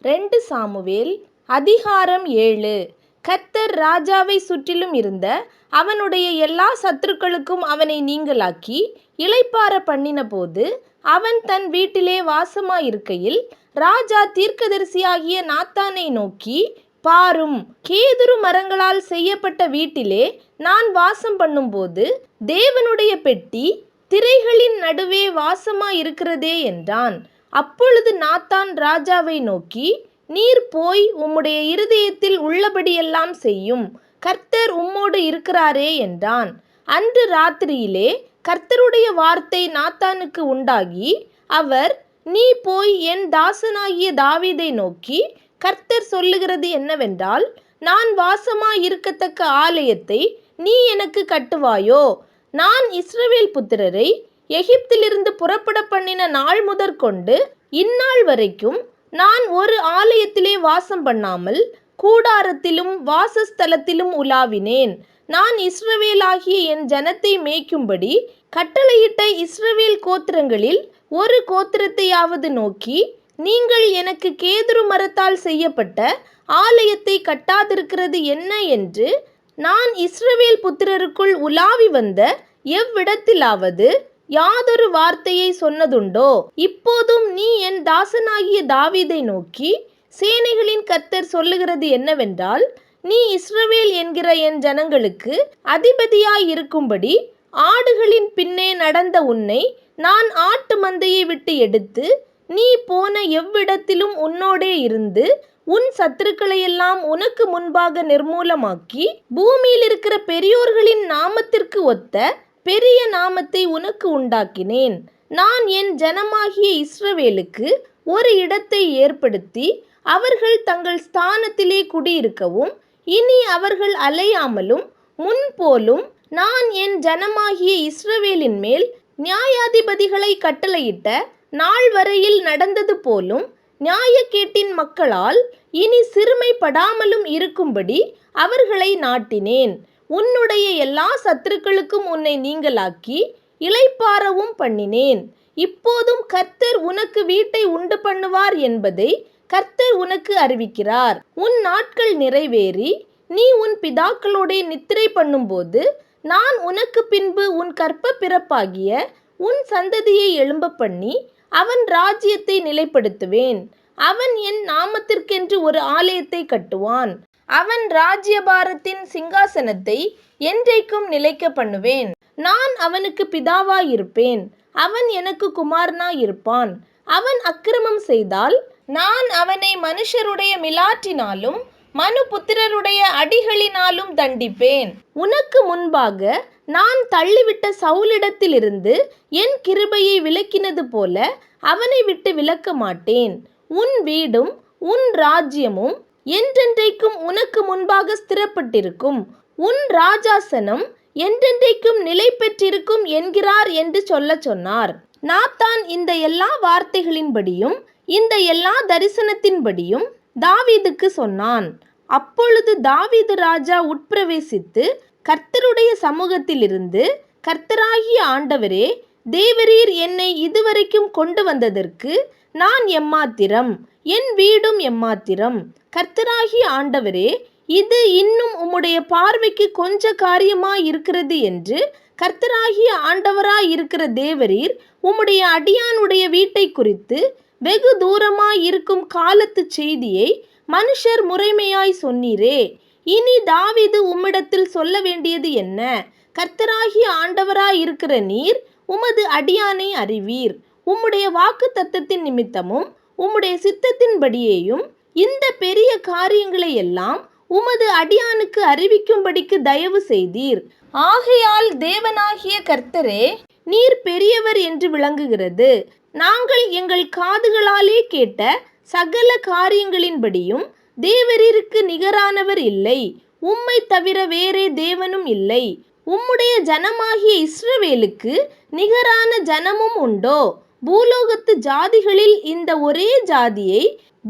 2 Samuel அதிகாரம் 7. கர்த்தர் ராஜாவை சுற்றிலும் இருந்த அவனுடைய எல்லா சத்துருக்களுக்கும் அவனை நீங்கலாக்கி இளைப்பாற பண்ணினபோது அவன் தன் வீட்டிலே வாசமாயிருக்கையில் ராஜா தீர்க்கதரிசியாகிய நாத்தானை நோக்கி, பாரும், கேதுரு மரங்களால் செய்யப்பட்ட வீட்டிலே நான் வாசம் பண்ணும்போது தேவனுடைய பெட்டி திரைகளின் நடுவே வாசமாயிருக்கிறதே என்றான். அப்பொழுது நாத்தான் ராஜாவை நோக்கி, நீர் போய் உம்முடைய இருதயத்தில் உள்ளபடியெல்லாம் செய்யும், கர்த்தர் உம்மோடு இருக்கிறாரே என்றான். அன்று ராத்திரியிலே கர்த்தருடைய வார்த்தை நாத்தானுக்கு உண்டாகி, அவர், நீ போய் என் தாசனாகிய தாவீதை நோக்கி, கர்த்தர் சொல்லுகிறது என்னவென்றால், நான் வாசமாயிருக்கத்தக்க ஆலயத்தை நீ எனக்கு கட்டுவாயோ? நான் இஸ்ரவேல் புத்திரரை எகிப்திலிருந்து புறப்பட பண்ணின நாள் முதற்கொண்டு இந்நாள் வரைக்கும் நான் ஒரு ஆலயத்திலே வாசம் பண்ணாமல் கூடாரத்திலும் வாசஸ்தலத்திலும் உலாவினேன். நான் இஸ்ரவேலாகிய என் ஜனத்தை மேய்க்கும்படி கட்டளையிட்ட இஸ்ரவேல் கோத்திரங்களில் ஒரு கோத்திரத்தையாவது நோக்கி, நீங்கள் எனக்கு கேதுரு மரத்தால் செய்யப்பட்ட ஆலயத்தை கட்டாதிருக்கிறது என்ன என்று நான் இஸ்ரவேல் புத்திரருக்குள் உலாவி வந்த எவ்விடத்திலாவது யாதொரு வார்த்தையை சொன்னதுண்டோ? இப்போதும் நீ என் தாசனாகிய தாவீதை நோக்கி, சேனைகளின் கர்த்தர் சொல்லுகிறது என்னவென்றால், நீ இஸ்ரவேல் என்கிற என் ஜனங்களுக்கு அதிபதியாயிருக்கும்படி ஆடுகளின் பின்னே நடந்த உன்னை நான் ஆட்டு மந்தையை விட்டு எடுத்து நீ போன எவ்விடத்திலும் உன்னோடே இருந்து உன் சத்துருக்களையெல்லாம் உனக்கு முன்பாக நிர்மூலமாக்கி பூமியில் இருக்கிற பெரியோர்களின் நாமத்திற்கு ஒத்த பெரிய நாமத்தை உனக்கு உண்டாக்கினேன். நான் என் ஜனமாகிய இஸ்ரவேலுக்கு ஒரு இடத்தை ஏற்படுத்தி அவர்கள் தங்கள் ஸ்தானத்திலே குடியிருக்கவும், இனி அவர்கள் அலையாமலும் முன்போலும் நான் என் ஜனமாகிய இஸ்ரவேலின் மேல் நியாயாதிபதிகளை கட்டளையிட்ட நாள் வரையில் நடந்தது போலும் நியாயக்கேட்டின் மக்களால் இனி சிறுமைப்படாமலும் இருக்கும்படி அவர்களை நாட்டினேன். உன்னுடைய எல்லா சத்துருக்களுக்கும் உன்னை நீங்கலாக்கி இளைப்பாறவும் பண்ணினேன். இப்போதும் கர்த்தர் உனக்கு வீட்டை உண்டு பண்ணுவார் என்பதை கர்த்தர் உனக்கு அறிவிக்கிறார். உன் நாட்கள் நிறைவேறி நீ உன் பிதாக்களோடே நித்திரை பண்ணும்போது நான் உனக்கு பின்பு உன் கற்ப பிறப்பாகிய உன் சந்ததியை எழும்ப பண்ணி அவன் ராஜ்யத்தை நிலைப்படுத்துவேன். அவன் என் நாமத்திற்கென்று ஒரு ஆலயத்தை கட்டுவான். அவன் ராஜ்யபாரத்தின் சிங்காசனத்தை என்றைக்கும் நிலைக்க பண்ணுவேன். நான் அவனுக்கு பிதாவாயிருப்பேன், அவன் எனக்கு குமாரனாயிருப்பான். அவன் அக்கிரமம் செய்தால் நான் அவனை மனுஷருடைய மிலாற்றினாலும் மனுபுத்திரருடைய அடிகளினாலும் தண்டிப்பேன். உனக்கு முன்பாக நான் தள்ளிவிட்ட சவுலிடத்திலிருந்து என் கிருபையை விலக்கினது போல அவனை விட்டு விலக்க மாட்டேன். உன் வீடும் உன் ராஜ்யமும் என்றென்றைக்கும் உனக்கு முன்பாக ஸ்திரப்பட்டிருக்கும். உன் ராஜாசனம் என்றென்றைக்கும் நிலை பெற்றிருக்கும் என்கிறார் என்று சொன்னார். நாத்தான் இந்த எல்லா வார்த்தைகளின்படியும் இந்த எல்லா தரிசனத்தின்படியும் தாவீதுக்கு சொன்னான். அப்பொழுது தாவீது ராஜா உட்பிரவேசித்து கர்த்தருடைய சமூகத்திலிருந்து, கர்த்தராகிய ஆண்டவரே, தேவரீர் என்னை இதுவரைக்கும் கொண்டு வந்ததற்கு நான் எம்மாத்திரம், என் வீடும் எம்மாத்திரம். கர்த்தராகிய ஆண்டவரே, இது இன்னும் உம்முடைய பார்வைக்கு கொஞ்ச காரியமாயிருக்கிறது என்று கர்த்தராகிய ஆண்டவராயிருக்கிற தேவரீர் உம்முடைய அடியானுடைய வீட்டை குறித்து வெகு தூரமாயிருக்கும் காலத்து செய்தியை மனுஷர் முறைமையாய் சொன்னீரே. இனி தாவீது உம்மிடத்தில் சொல்ல வேண்டியது என்ன? கர்த்தராகிய ஆண்டவராயிருக்கிற நீர் உமது அடியானை அறிவீர். உம்முடைய வாக்கு தத்தத்தின் நிமித்தமும் உம்முடைய சித்தத்தின்படியேயும் இந்த பெரிய காரியங்களை எல்லாம் உமது அடியானுக்கு அறிவிக்கும்படிக்கு தயவு செய்தீர். ஆகையால் தேவனாகிய கர்த்தரே, நீர் பெரியவர் என்று விளங்குகிறது. நாங்கள் எங்கள் காதுகளாலே கேட்ட சகல காரியங்களின்படியும் தேவரீருக்கு நிகரானவர் இல்லை, உம்மை தவிர வேறே தேவனும் இல்லை. உம்முடைய ஜனமாகிய இஸ்ரவேலுக்கு நிகரான ஜனமும் உண்டோ? பூலோகத்து ஜாதிகளில் இந்த ஒரே ஜாதியை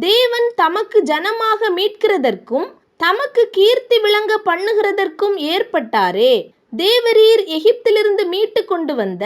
தேவன் தமக்கு ஜனமாக மீட்கிறதற்கும் தமக்கு கீர்த்தி விளங்க பண்ணுகிறதற்கும் ஏற்பட்டாரே. தேவரீர் எகிப்திலிருந்து மீட்டு கொண்டு வந்த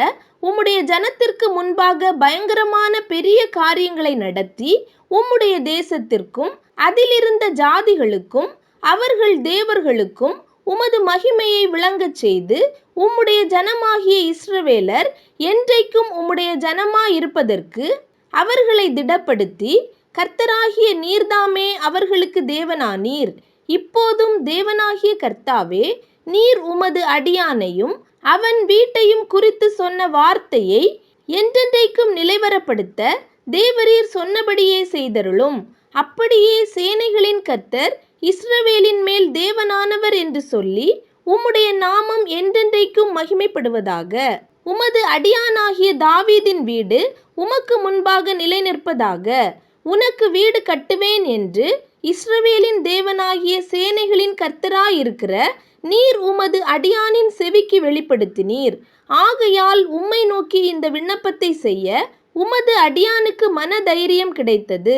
உம்முடைய ஜனத்திற்கு முன்பாக பயங்கரமான பெரிய காரியங்களை நடத்தி உம்முடைய தேசத்திற்கும் அதிலிருந்த ஜாதிகளுக்கும் அவர்கள் தேவர்களுக்கும் உமது மகிமையை விளங்கச் செய்து உம்முடைய ஜனமாகிய இஸ்ரவேலர் என்றைக்கும் உம்முடைய ஜனமாயிருப்பதற்கு அவர்களை திடப்படுத்தி கர்த்தராகிய நீர்தாமே அவர்களுக்கு தேவனானீர். இப்போதும் தேவனாகிய கர்த்தாவே, நீர் உமது அடியானையும் அவன் வீட்டையும் குறித்து சொன்ன வார்த்தையை என்றென்றைக்கும் நிலைவரப்படுத்த தேவரீர் சொன்னபடியே செய்தருளும். அப்படியே சேனைகளின் கர்த்தர் இஸ்ரவேலின் மேல் தேவனானவர் என்று சொல்லி உம்முடைய நாமம் என்றென்றைக்கும் மகிமைப்படுவதாக. உமது அடியானாகிய தாவீதின் வீடு உமக்கு முன்பாக நிலை நிற்பதாக. உனக்கு வீடு கட்டுவேன் என்று இஸ்ரவேலின் தேவனாகிய சேனைகளின் கர்த்தராயிருக்கிற நீர் உமது அடியானின் செவிக்கு வெளிப்படுத்தினீர். ஆகையால் உம்மை நோக்கி இந்த விண்ணப்பத்தை செய்ய உமது அடியானுக்கு மனதைரியம் கிடைத்தது.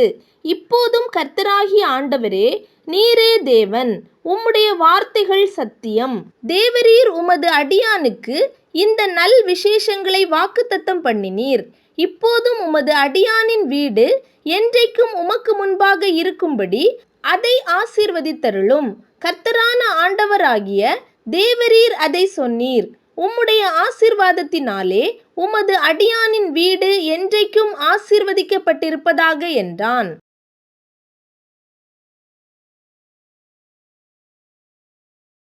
இப்போதும் கர்த்தராகிய ஆண்டவரே, நீரே தேவன், உம்முடைய வார்த்தைகள் சத்தியம். தேவரீர் உமது அடியானுக்கு இந்த நல் விசேஷங்களை வாக்குத்தத்தம் பண்ணினீர். இப்போதும் உமது அடியானின் வீடு என்றைக்கும் உமக்கு முன்பாக இருக்கும்படி அதை ஆசீர்வதித்தருளும். கர்த்தரான ஆண்டவராகிய தேவரீர் அதை சொன்னீர். உம்முடைய ஆசீர்வாதத்தினாலே உமது அடியானின் வீடு என்றைக்கும் ஆசீர்வதிக்கப்பட்டிருப்பதாக என்றான்.